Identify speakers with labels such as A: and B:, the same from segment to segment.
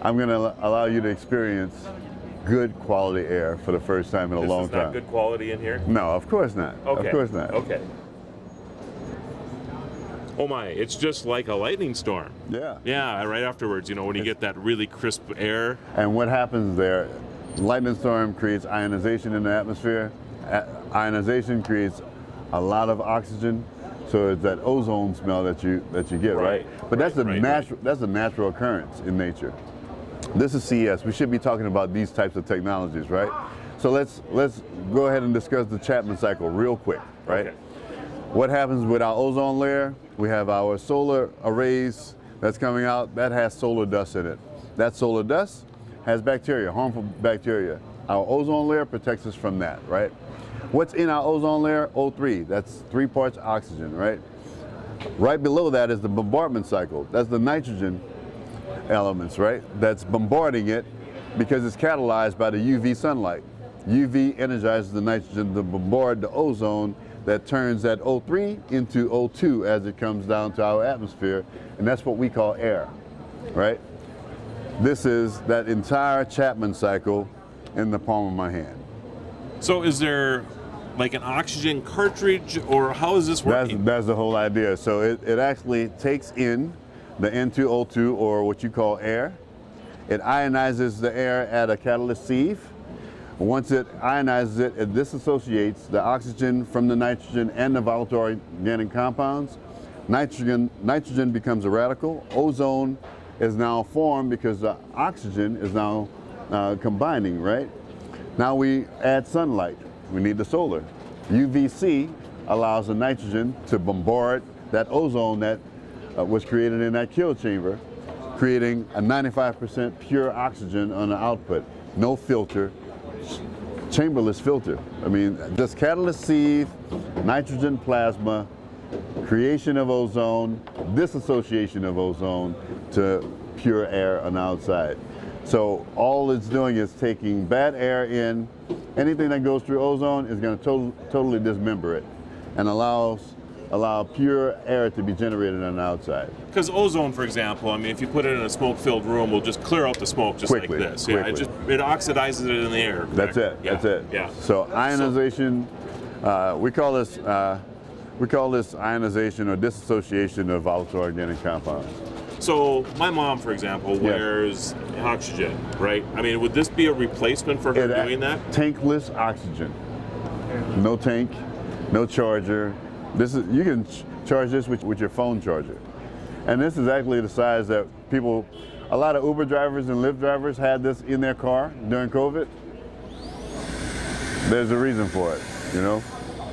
A: I'm going to allow you to experience good quality air for the first time in a long time.
B: This is not good quality in here?
A: No, of course not.
B: Okay.
A: Of course not.
B: Okay. Oh my, it's just like a lightning storm.
A: Yeah.
B: Yeah, right afterwards, you know, when you get that really crisp air.
A: And what happens there, lightning storm creates ionization in the atmosphere. Ionization creates a lot of oxygen, so it's that ozone smell that you get, right? But that's a natural occurrence in nature. This is CES. We should be talking about these types of technologies, right? So let's go ahead and discuss the Chapman cycle real quick, right?
B: Okay.
A: What happens with our ozone layer? We have our solar arrays that's coming out that has solar dust in it. That solar dust has bacteria, harmful bacteria. Our ozone layer protects us from that, right? What's in our ozone layer? O3, that's 3 parts oxygen, right? Right below that is the bombardment cycle. That's the nitrogen elements, right? That's bombarding it because it's catalyzed by the UV sunlight. UV energizes the nitrogen to bombard the ozone that turns that O3 into O2 as it comes down to our atmosphere, and that's what we call air, right? This is that entire Chapman cycle in the palm of my hand.
B: So is there like an oxygen cartridge, or how is this working?
A: That's the whole idea. So it actually takes in the N2O2, or what you call air. It ionizes the air at a catalyst sieve. Once it ionizes it, it disassociates the oxygen from the nitrogen and the volatile organic compounds. Nitrogen becomes a radical. Ozone is now formed because the oxygen is now combining, right? Now we add sunlight. We need the solar. UVC allows the nitrogen to bombard that ozone that was created in that kill chamber, creating a 95% pure oxygen on the output. No filter, chamberless filter. I mean, just catalyst sieve, nitrogen plasma, creation of ozone, disassociation of ozone to pure air on the outside. So all it's doing is taking bad air in. Anything that goes through ozone is going to totally dismember it, and allow pure air to be generated on the outside.
B: Because ozone, for example, I mean, if you put it in a smoke-filled room, will just clear out the smoke just
A: Quickly,
B: like this. Yeah, it oxidizes it in the air. Correct?
A: That's it.
B: Yeah.
A: That's it.
B: Yeah.
A: So ionization, we call this ionization or disassociation of volatile organic compounds.
B: So my mom, for example, wears oxygen, right? I mean, would this be a replacement for her doing that?
A: Tankless oxygen. No tank, no charger. You can charge this with your phone charger. And this is actually the size that a lot of Uber drivers and Lyft drivers had this in their car during COVID. There's a reason for it, you know?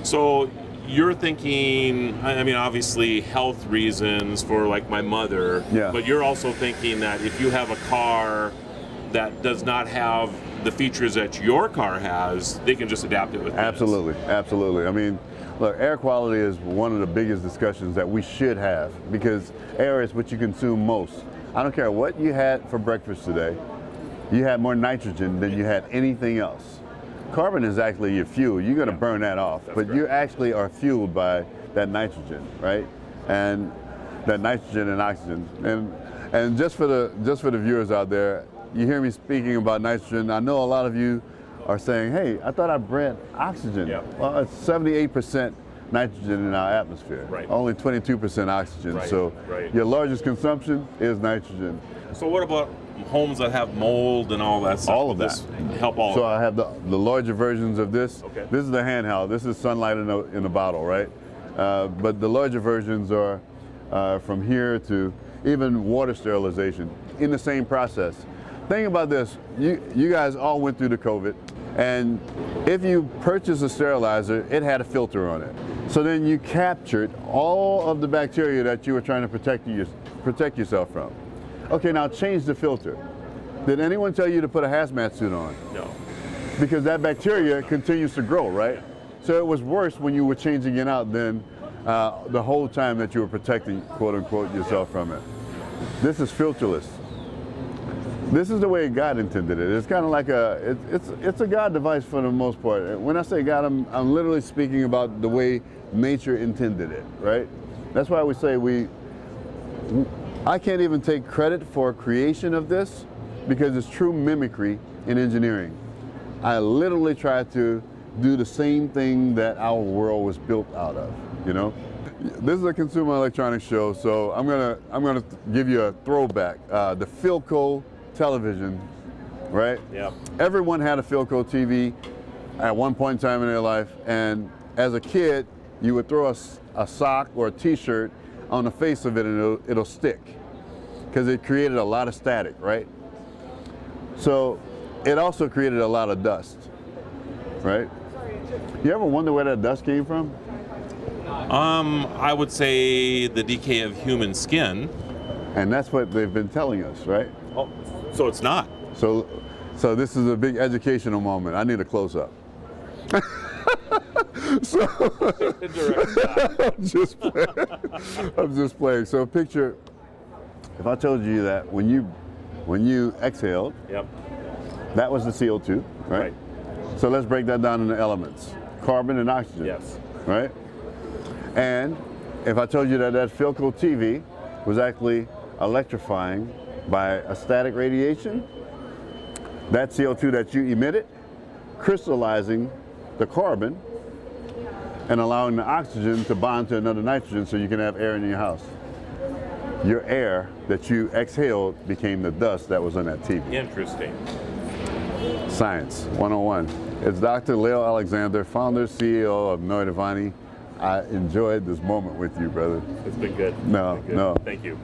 B: So you're thinking, I mean, obviously health reasons for like my mother, but you're also thinking that if you have a car that does not have the features that your car has, they can just adapt it with this.
A: Absolutely, absolutely. I mean, look, air quality is one of the biggest discussions that we should have, because air is what you consume most. I don't care what you had for breakfast today, you had more nitrogen than you had anything else. Carbon is actually your fuel. You're going to burn that off, but you actually are fueled by that nitrogen, right? And that nitrogen and oxygen. And just for the viewers out there, you hear me speaking about nitrogen. I know a lot of you are saying, "Hey, I thought I bred oxygen."
B: Yeah.
A: Well, it's 78% nitrogen in our atmosphere.
B: Right.
A: Only 22% oxygen.
B: Right.
A: So
B: Right.
A: your largest consumption is nitrogen.
B: So what about homes that have mold and all that stuff?
A: All of that.
B: Help all
A: So
B: of that.
A: I have the larger versions of this.
B: Okay.
A: This is the handheld. This is sunlight in a bottle, right? But the larger versions are from here to even water sterilization in the same process. Think about this. You guys all went through the COVID, and if you purchase a sterilizer, it had a filter on it. So then you captured all of the bacteria that you were trying to protect yourself from. Okay, now change the filter. Did anyone tell you to put a hazmat suit on?
B: No.
A: Because that bacteria continues to grow, right? So it was worse when you were changing it out than the whole time that you were protecting, quote unquote, yourself from it. This is filterless. This is the way God intended it. It's kind of like it's a God device for the most part. When I say God, I'm literally speaking about the way nature intended it, right? That's why we say I can't even take credit for creation of this, because it's true mimicry in engineering. I literally try to do the same thing that our world was built out of, you know? This is a consumer electronics show, so I'm gonna give you a throwback. The Philco television, right?
B: Yeah.
A: Everyone had a Philco TV at one point in time in their life, and as a kid, you would throw a sock or a t-shirt on the face of it and it'll stick, because it created a lot of static, right? So it also created a lot of dust, right? You ever wonder where that dust came from?
B: I would say the decay of human skin.
A: And that's what they've been telling us, right?
B: Oh, so it's not.
A: So this is a big educational moment. I need a close-up. So, I'm just playing. So picture, if I told you that when you exhaled,
B: yep,
A: that was the CO2, right? So let's break that down into elements. Carbon and oxygen.
B: Yes.
A: Right? And if I told you that Philco TV was actually electrifying by a static radiation, that CO2 that you emitted, crystallizing the carbon and allowing the oxygen to bond to another nitrogen so you can have air in your house. Your air that you exhaled became the dust that was on that TV.
B: Interesting.
A: Science 101. It's Dr. Leo Alexander, founder, CEO of NuAirs. I enjoyed this moment with you, brother.
B: It's been good.
A: No.
B: Thank you.